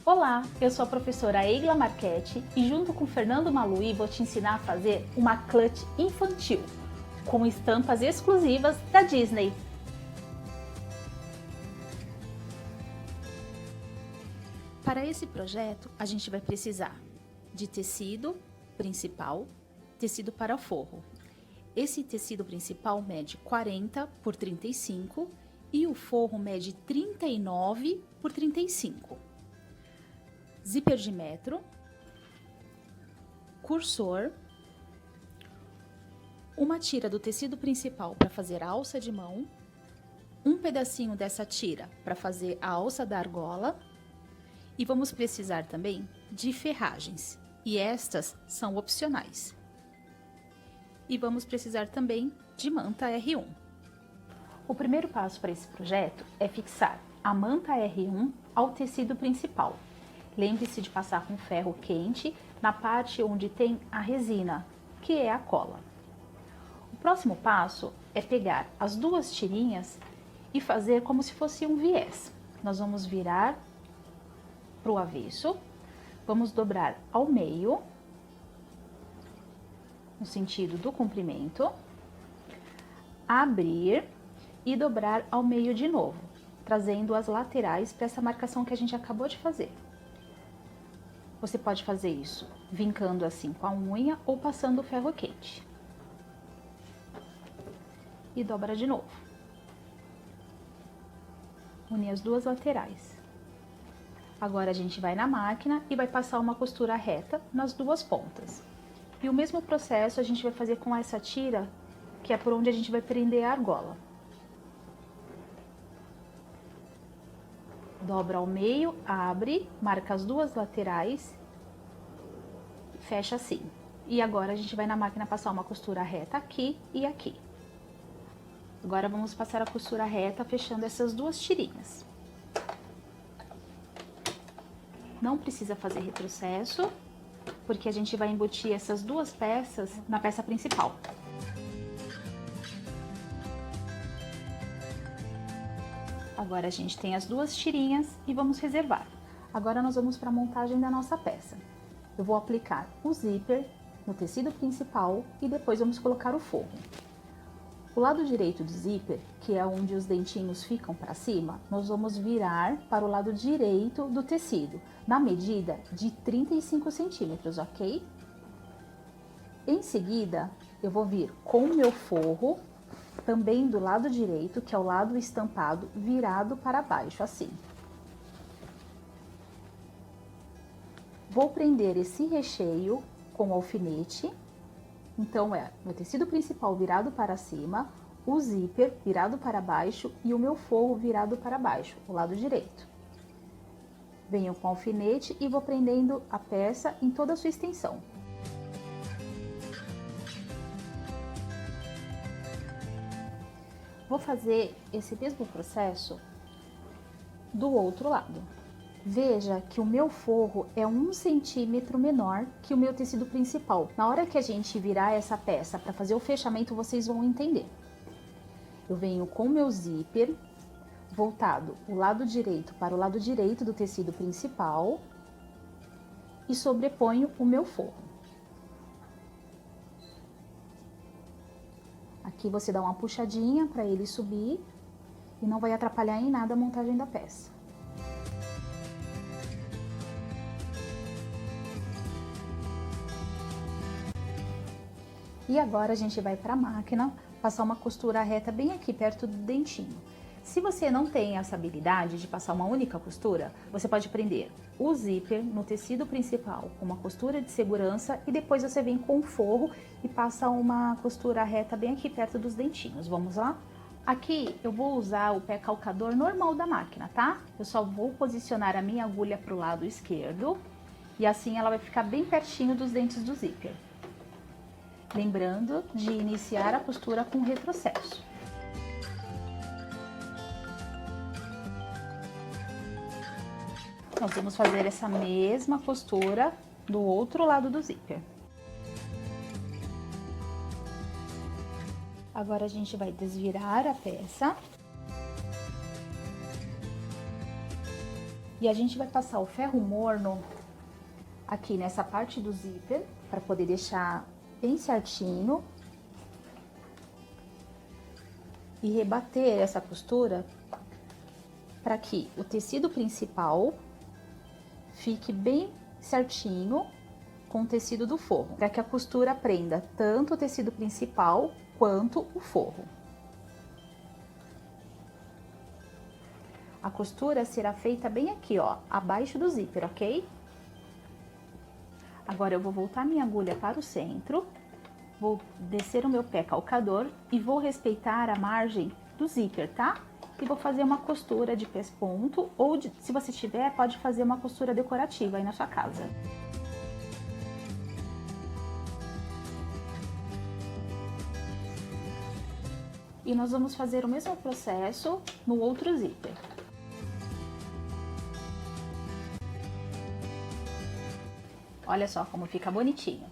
Olá, eu sou a professora Eigla Marchetti e junto com Fernando Malui vou te ensinar a fazer uma clutch infantil com estampas exclusivas da Disney. Para esse projeto, a gente vai precisar de tecido principal, tecido para forro. Esse tecido principal mede 40 por 35 e o forro mede 39 por 35. Zíper de metro, cursor, uma tira do tecido principal para fazer a alça de mão, um pedacinho dessa tira para fazer a alça da argola e vamos precisar também de ferragens, e estas são opcionais. E vamos precisar também de manta R1. O primeiro passo para esse projeto é fixar a manta R1 ao tecido principal. Lembre-se de passar com ferro quente na parte onde tem a resina, que é a cola. O próximo passo é pegar as duas tirinhas e fazer como se fosse um viés. Nós vamos virar para o avesso, vamos dobrar ao meio, no sentido do comprimento, abrir e dobrar ao meio de novo, trazendo as laterais para essa marcação que a gente acabou de fazer. Você pode fazer isso vincando assim com a unha ou passando o ferro quente. E dobra de novo. Une as duas laterais. Agora a gente vai na máquina e vai passar uma costura reta nas duas pontas. E o mesmo processo a gente vai fazer com essa tira, que é por onde a gente vai prender a argola. Dobra ao meio, abre, marca as duas laterais, fecha assim. E agora a gente vai na máquina passar uma costura reta aqui e aqui. Agora vamos passar a costura reta fechando essas duas tirinhas. Não precisa fazer retrocesso, porque a gente vai embutir essas duas peças na peça principal. Agora a gente tem as duas tirinhas e vamos reservar. Agora nós vamos para a montagem da nossa peça. Eu vou aplicar o zíper no tecido principal e depois vamos colocar o forro. O lado direito do zíper, que é onde os dentinhos ficam para cima, nós vamos virar para o lado direito do tecido, na medida de 35 centímetros, ok? Em seguida, eu vou vir com o meu forro, também do lado direito, que é o lado estampado, virado para baixo, assim. Vou prender esse recheio com alfinete. Então, é meu tecido principal virado para cima, o zíper virado para baixo e o meu forro virado para baixo, o lado direito. Venho com alfinete e vou prendendo a peça em toda a sua extensão. Vou fazer esse mesmo processo do outro lado. Veja que o meu forro é 1 centímetro menor que o meu tecido principal. Na hora que a gente virar essa peça para fazer o fechamento, vocês vão entender. Eu venho com o meu zíper voltado o lado direito para o lado direito do tecido principal e sobreponho o meu forro. Aqui você dá uma puxadinha para ele subir e não vai atrapalhar em nada a montagem da peça. E agora a gente vai para a máquina passar uma costura reta bem aqui perto do dentinho. Se você não tem essa habilidade de passar uma única costura, você pode prender o zíper no tecido principal com uma costura de segurança e depois você vem com o forro e passa uma costura reta bem aqui perto dos dentinhos. Vamos lá? Aqui eu vou usar o pé calcador normal da máquina, tá? Eu só vou posicionar a minha agulha para o lado esquerdo e assim ela vai ficar bem pertinho dos dentes do zíper. Lembrando de iniciar a costura com retrocesso. Nós vamos fazer essa mesma costura do outro lado do zíper. Agora a gente vai desvirar a peça E a gente vai passar o ferro morno aqui nessa parte do zíper, para poder deixar bem certinho. E rebater essa costura para que o tecido principal fique bem certinho com o tecido do forro, para que a costura prenda tanto o tecido principal quanto o forro. A costura será feita bem aqui, ó, abaixo do zíper, ok? Agora eu vou voltar minha agulha para o centro, vou descer o meu pé calcador e vou respeitar a margem do zíper, tá? E vou fazer uma costura de pesponto, ou se você tiver, pode fazer uma costura decorativa aí na sua casa. E nós vamos fazer o mesmo processo no outro zíper. Olha só como fica bonitinho.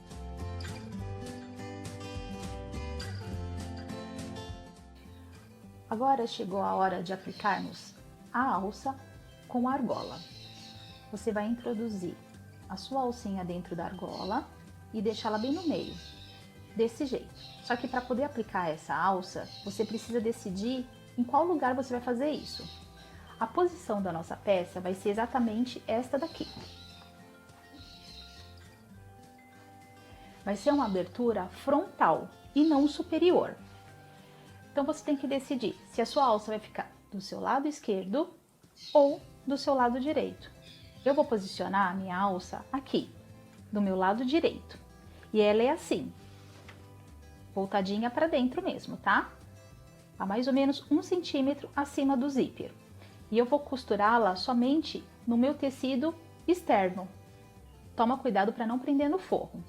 Agora chegou a hora de aplicarmos a alça com a argola. Você vai introduzir a sua alcinha dentro da argola e deixá-la bem no meio, desse jeito. Só que para poder aplicar essa alça, você precisa decidir em qual lugar você vai fazer isso. A posição da nossa peça vai ser exatamente esta daqui. Vai ser uma abertura frontal e não superior. Então você tem que decidir se a sua alça vai ficar do seu lado esquerdo ou do seu lado direito. Eu vou posicionar a minha alça aqui, do meu lado direito. E ela é assim, voltadinha para dentro mesmo, tá? A mais ou menos 1 centímetro acima do zíper. E eu vou costurá-la somente no meu tecido externo. Toma cuidado para não prender no forro.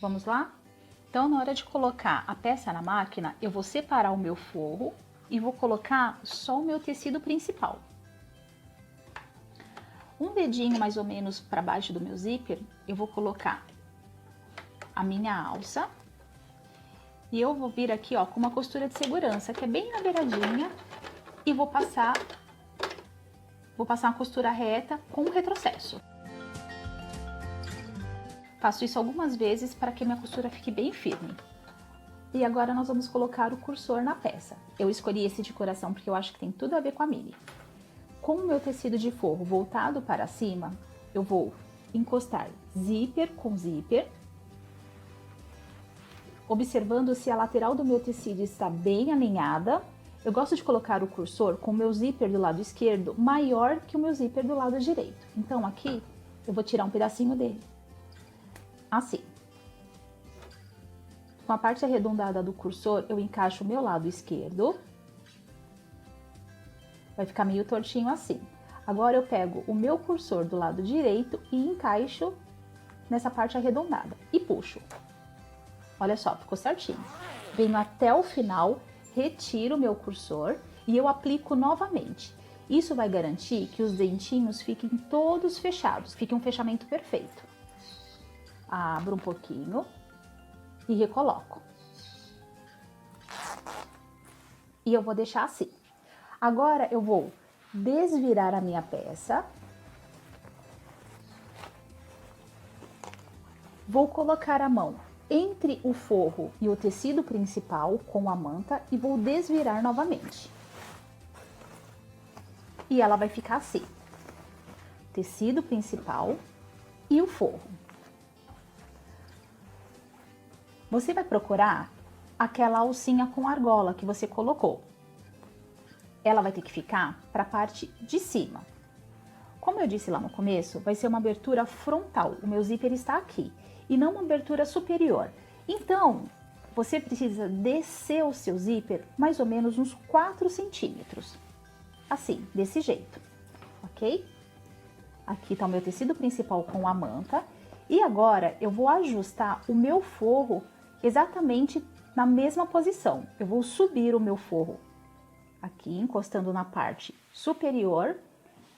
Vamos lá? Então, na hora de colocar a peça na máquina, eu vou separar o meu forro e vou colocar só o meu tecido principal. Um dedinho mais ou menos para baixo do meu zíper, eu vou colocar a minha alça. E eu vou vir aqui, ó, com uma costura de segurança, que é bem na beiradinha, e vou passar uma costura reta com um retrocesso. Faço isso algumas vezes para que minha costura fique bem firme. E agora nós vamos colocar o cursor na peça. Eu escolhi esse de coração porque eu acho que tem tudo a ver com a Mini. Com o meu tecido de forro voltado para cima, eu vou encostar zíper com zíper, observando se a lateral do meu tecido está bem alinhada. Eu gosto de colocar o cursor com o meu zíper do lado esquerdo maior que o meu zíper do lado direito. Então aqui eu vou tirar um pedacinho dele. Assim. Com a parte arredondada do cursor, eu encaixo o meu lado esquerdo. Vai ficar meio tortinho assim. Agora eu pego o meu cursor do lado direito e encaixo nessa parte arredondada e puxo. Olha só, ficou certinho. Venho até o final, retiro o meu cursor e eu aplico novamente. Isso vai garantir que os dentinhos fiquem todos fechados, fique um fechamento perfeito. Abro um pouquinho e recoloco. E eu vou deixar assim. Agora eu vou desvirar a minha peça. Vou colocar a mão entre o forro e o tecido principal com a manta e vou desvirar novamente. E ela vai ficar assim. Tecido principal e o forro. Você vai procurar aquela alcinha com argola que você colocou. Ela vai ter que ficar para a parte de cima. Como eu disse lá no começo, vai ser uma abertura frontal. O meu zíper está aqui e não uma abertura superior. Então, você precisa descer o seu zíper mais ou menos uns 4 centímetros. Assim, desse jeito, ok? Aqui está o meu tecido principal com a manta. E agora eu vou ajustar o meu forro exatamente na mesma posição. Eu vou subir o meu forro aqui, encostando na parte superior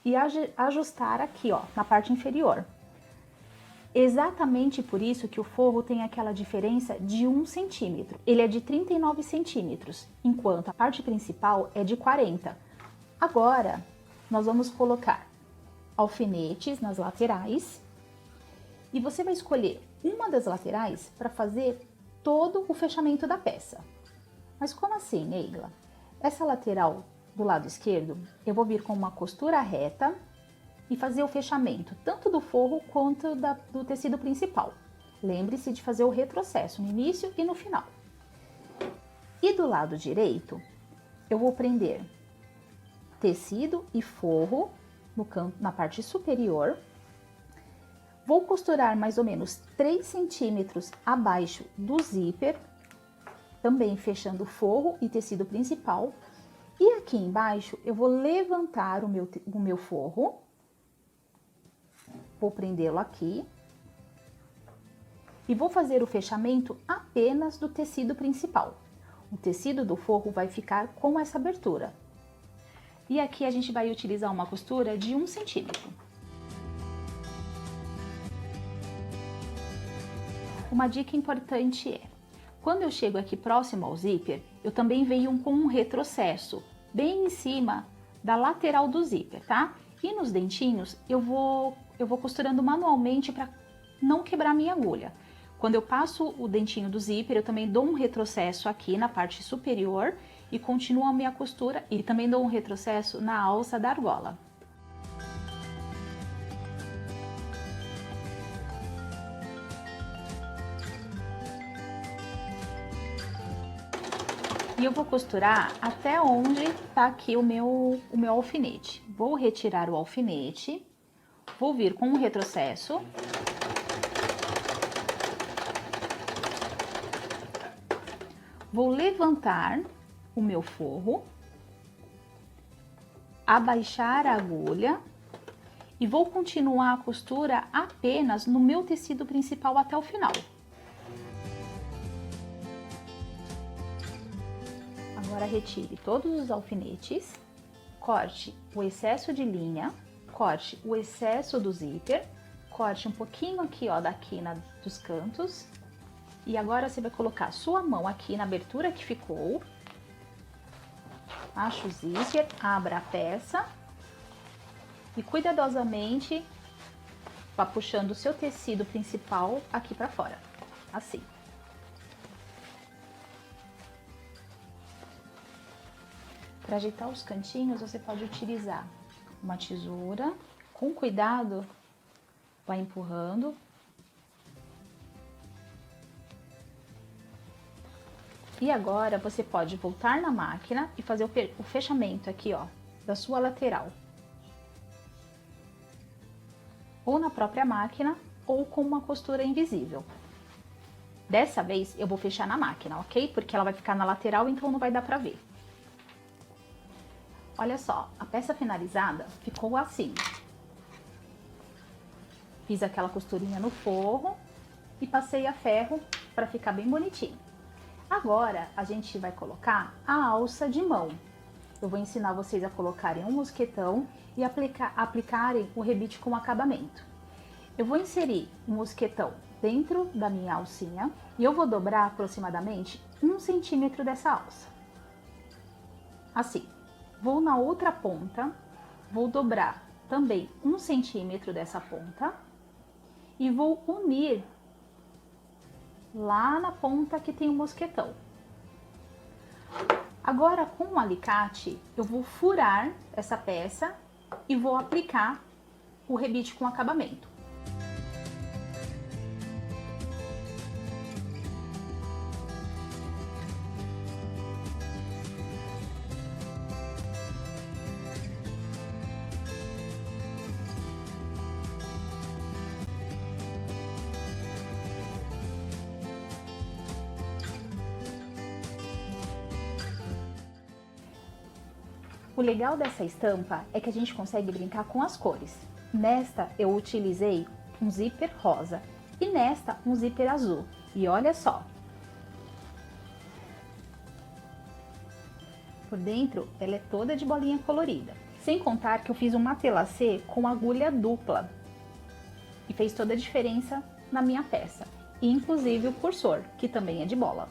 e ajustar aqui, ó, na parte inferior. Exatamente por isso que o forro tem aquela diferença de 1 centímetro. Ele é de 39 centímetros, enquanto a parte principal é de 40. Agora, nós vamos colocar alfinetes nas laterais e você vai escolher uma das laterais para fazer todo o fechamento da peça. Mas como assim, Neila? Essa lateral do lado esquerdo, eu vou vir com uma costura reta e fazer o fechamento tanto do forro quanto do tecido principal. Lembre-se de fazer o retrocesso no início e no final. E do lado direito, eu vou prender tecido e forro no canto, na parte superior. Vou costurar mais ou menos 3 centímetros abaixo do zíper, também fechando forro e tecido principal. E aqui embaixo eu vou levantar o meu forro, vou prendê-lo aqui e vou fazer o fechamento apenas do tecido principal. O tecido do forro vai ficar com essa abertura. E aqui a gente vai utilizar uma costura de 1 centímetro. Uma dica importante é, quando eu chego aqui próximo ao zíper, eu também venho com um retrocesso, bem em cima da lateral do zíper, tá? E nos dentinhos, eu vou costurando manualmente para não quebrar minha agulha. Quando eu passo o dentinho do zíper, eu também dou um retrocesso aqui na parte superior e continuo a minha costura e também dou um retrocesso na alça da argola. E eu vou costurar até onde tá aqui o meu alfinete. Vou retirar o alfinete, vou vir com um retrocesso. Vou levantar o meu forro, abaixar a agulha e vou continuar a costura apenas no meu tecido principal até o final. Agora retire todos os alfinetes, corte o excesso de linha, corte o excesso do zíper, corte um pouquinho aqui, ó, da quina dos cantos. E agora você vai colocar sua mão aqui na abertura que ficou. Acha o zíper, abra a peça e cuidadosamente vá puxando o seu tecido principal aqui para fora, assim. Para ajeitar os cantinhos, você pode utilizar uma tesoura, com cuidado, vai empurrando. E agora você pode voltar na máquina e fazer o fechamento aqui, ó, da sua lateral. Ou na própria máquina, ou com uma costura invisível. Dessa vez eu vou fechar na máquina, ok? Porque ela vai ficar na lateral, então não vai dar pra ver. Olha só, a peça finalizada ficou assim. Fiz aquela costurinha no forro e passei a ferro para ficar bem bonitinho. Agora, a gente vai colocar a alça de mão. Eu vou ensinar vocês a colocarem um mosquetão e aplicarem o rebite com acabamento. Eu vou inserir o mosquetão dentro da minha alcinha e eu vou dobrar aproximadamente 1 centímetro dessa alça. Assim. Vou na outra ponta, vou dobrar também 1 centímetro dessa ponta e vou unir lá na ponta que tem o mosquetão. Agora, com o alicate, eu vou furar essa peça e vou aplicar o rebite com acabamento. O legal dessa estampa é que a gente consegue brincar com as cores. Nesta eu utilizei um zíper rosa e nesta um zíper azul. E olha só. Por dentro ela é toda de bolinha colorida. Sem contar que eu fiz um matelacê com agulha dupla. E fez toda a diferença na minha peça. E inclusive o cursor, que também é de bola.